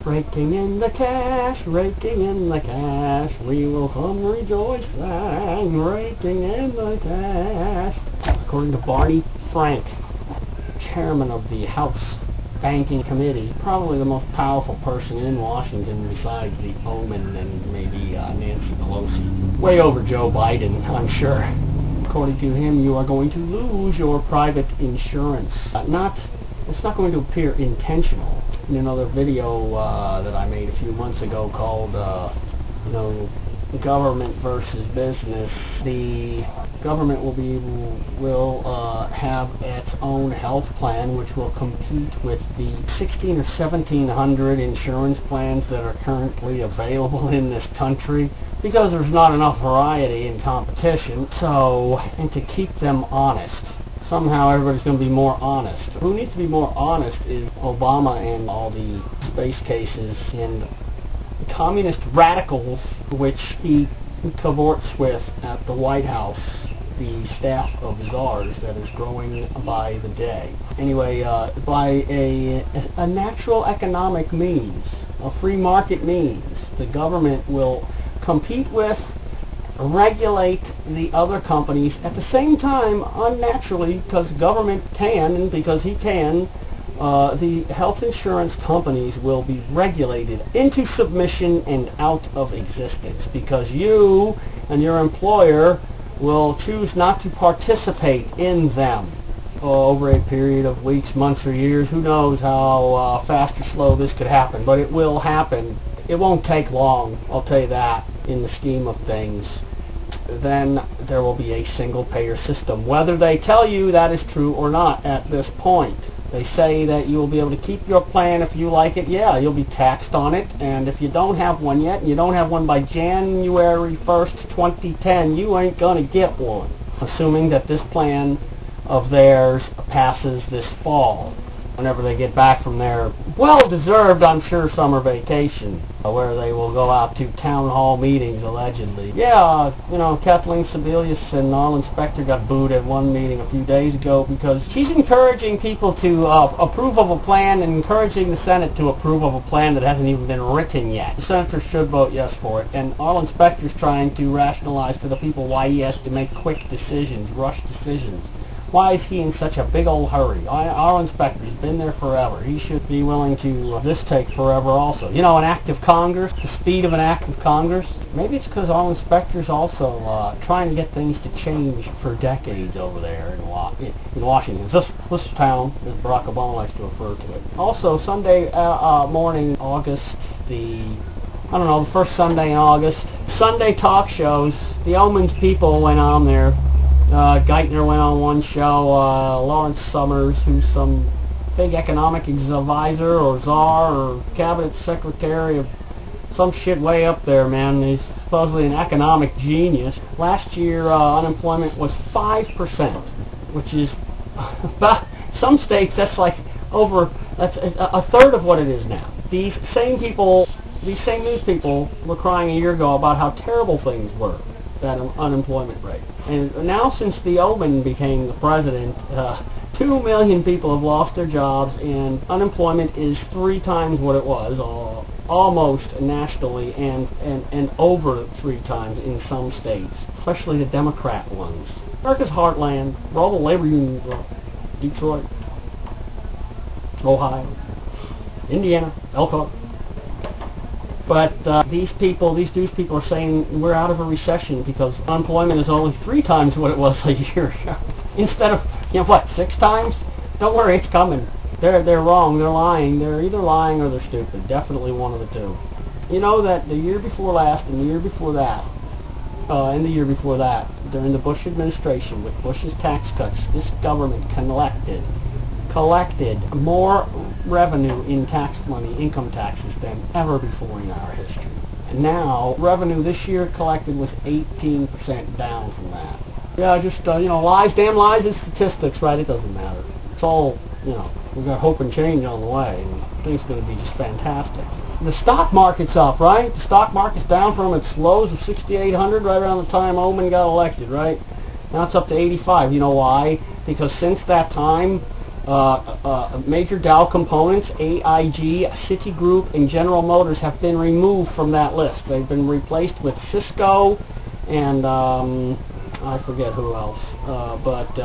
Raking in the cash, raking in the cash, we will come rejoice and raking in the cash. According to Barney Frank, chairman of the House Banking Committee, probably the most powerful person in Washington besides the Omen and maybe Nancy Pelosi. Way over Joe Biden, I'm sure. According to him, you are going to lose your private insurance. It's not going to appear intentional. In another video that I made a few months ago called, government versus business, the government will have its own health plan, which will compete with the 1,600 or 1,700 insurance plans that are currently available in this country, because there's not enough variety and competition. So, and to keep them honest, somehow everybody's going to be more honest. Who needs to be more honest is Obama and all the space cases and communist radicals, which he cavorts with at the White House, the staff of czars that is growing by the day. Anyway, by a natural economic means, a free market means, the government will compete with, regulate the other companies at the same time, unnaturally, because government can and because he can. The health insurance companies will be regulated into submission and out of existence because you and your employer will choose not to participate in them over a period of weeks, months, or years. Who knows how fast or slow this could happen, but it will happen. It won't take long, I'll tell you that, in the scheme of things. Then there will be a single payer system, whether they tell you that is true or not at this point. They say that you will be able to keep your plan if you like it. Yeah, you'll be taxed on it, and if you don't have one yet, and you don't have one by January 1st, 2010, you ain't gonna get one, assuming that this plan of theirs passes this fall, whenever they get back from their well-deserved, I'm sure, summer vacation, where they will go out to town hall meetings, allegedly. Yeah, Kathleen Sebelius and Arlen Specter got booed at one meeting a few days ago because she's encouraging people to approve of a plan and encouraging the Senate to approve of a plan that hasn't even been written yet. The senators should vote yes for it, and Arlen Specter's trying to rationalize to the people why he has to make quick decisions, rush decisions. Why is he in such a big old hurry? Arlen Specter's been there forever. He should be willing to this take forever also. An act of Congress, the speed of an act of Congress. Maybe it's because Arlen Specter's also trying to get things to change for decades over there in Washington. This town, as Barack Obama likes to refer to it. Also, Sunday morning, August, the first Sunday in August, Sunday talk shows, the Omen's people went on there. Geithner went on one show. Lawrence Summers, who's some big economic advisor or czar or cabinet secretary of some shit way up there, man. He's supposedly an economic genius. Last year, unemployment was 5%, which is some states that's a third of what it is now. These same news people were crying a year ago about how terrible things were, that unemployment rate. And now, since the Omen became the president, 2 million people have lost their jobs, and unemployment is 3 times what it was, almost nationally, and over 3 times in some states, especially the Democrat ones. America's heartland, where all the labor unions are. Detroit, Ohio, Indiana, Elkhart. But these news people are saying we're out of a recession because unemployment is only 3 times what it was a year ago. Instead of, 6 times? Don't worry, it's coming. They're wrong, they're lying. They're either lying or they're stupid. Definitely one of the two. You know that the year before last and the year before that, and the year before that, during the Bush administration with Bush's tax cuts, this government collected more revenue in tax money, income taxes, than ever before in our history. And now, revenue this year collected was 18% down from that. Yeah, just, lies, damn lies and statistics, right? It doesn't matter. It's all, we've got hope and change on the way, and things are going to be just fantastic. The stock market's up, right? The stock market's down from its lows of 6,800 right around the time Omen got elected, right? Now it's up to 85. You know why? Because since that time, Major Dow components, AIG, Citigroup, and General Motors have been removed from that list. They've been replaced with Cisco and I forget who else. But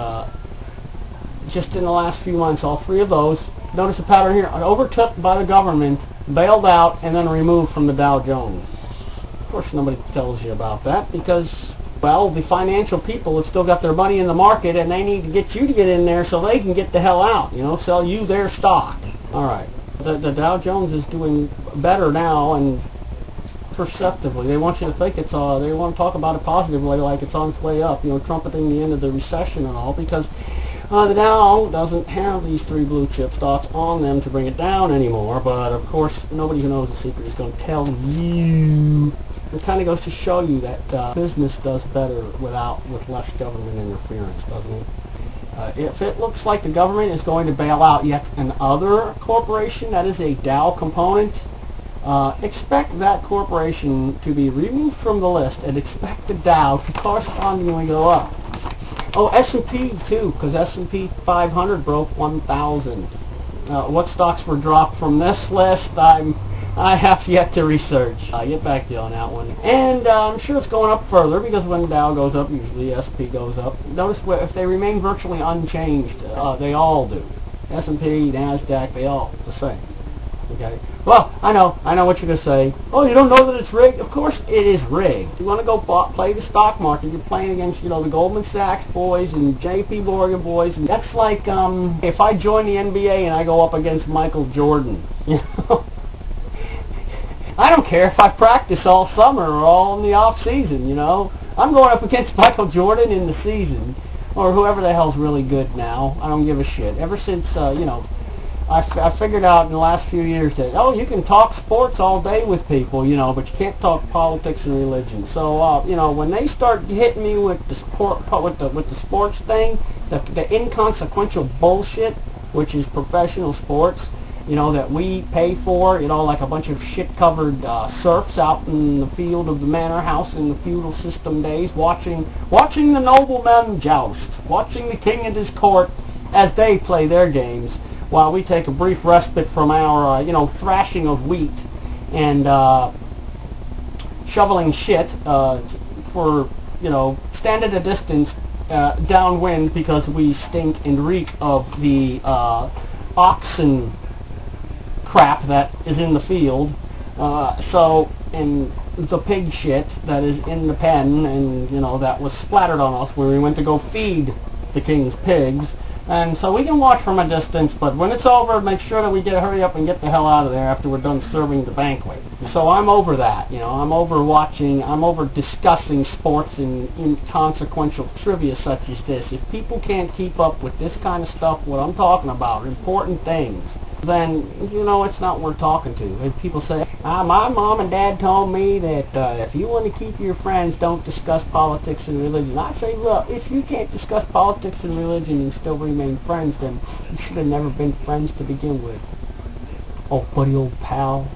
just in the last few months, all three of those, notice the pattern here, are overtook by the government, bailed out, and then removed from the Dow Jones. Of course, nobody tells you about that because, well, the financial people have still got their money in the market, and they need to get you to get in there so they can get the hell out, you know, sell you their stock. All right. The Dow Jones is doing better now, and perceptively. They want you to think it's, they want to talk about it positively, like it's on its way up, you know, trumpeting the end of the recession and all, because the Dow doesn't have these three blue chip stocks on them to bring it down anymore, but of course, nobody who knows the secret is going to tell you. It kind of goes to show you that business does better with less government interference, doesn't it? If it looks like the government is going to bail out yet another corporation that is a Dow component, expect that corporation to be removed from the list and expect the Dow to correspondingly go up. Oh, S&P too, because S&P 500 broke 1,000. What stocks were dropped from this list, I have yet to research. I'll get back to you on that one. And I'm sure it's going up further because when the Dow goes up, usually S&P goes up. Notice if they remain virtually unchanged, they all do. S&P, NASDAQ, they all the same. Okay. Well, I know what you're going to say. Oh, you don't know that it's rigged? Of course it is rigged. You want to go play the stock market, you're playing against, you know, the Goldman Sachs boys and JP Morgan boys. And that's like if I join the NBA and I go up against Michael Jordan. You know? I don't care if I practice all summer or all in the off season, you know. I'm going up against Michael Jordan in the season, or whoever the hell's really good now. I don't give a shit. Ever since, you know, I figured out in the last few years that, oh, you can talk sports all day with people, you know, but you can't talk politics and religion. So, you know, when they start hitting me with the sport, with the sports thing, the inconsequential bullshit, which is professional sports, you know, that we pay for, you know, like a bunch of shit-covered serfs out in the field of the manor house in the feudal system days, watching the noblemen joust, watching the king and his court as they play their games, while we take a brief respite from our, you know, thrashing of wheat and shoveling shit for, you know, stand at a distance downwind because we stink and reek of the oxen crap that is in the field, and the pig shit that is in the pen, and you know, that was splattered on us when we went to go feed the king's pigs. And so we can watch from a distance, but when it's over, make sure that we hurry up and get the hell out of there after we're done serving the banquet. So I'm over that, you know, I'm over discussing sports and inconsequential trivia such as this. If people can't keep up with this kind of stuff, what I'm talking about, important things, then, you know, it's not worth talking to. If people say, my mom and dad told me that if you want to keep your friends, don't discuss politics and religion. I say, look, if you can't discuss politics and religion and still remain friends, then you should have never been friends to begin with. Oh, buddy, old pal.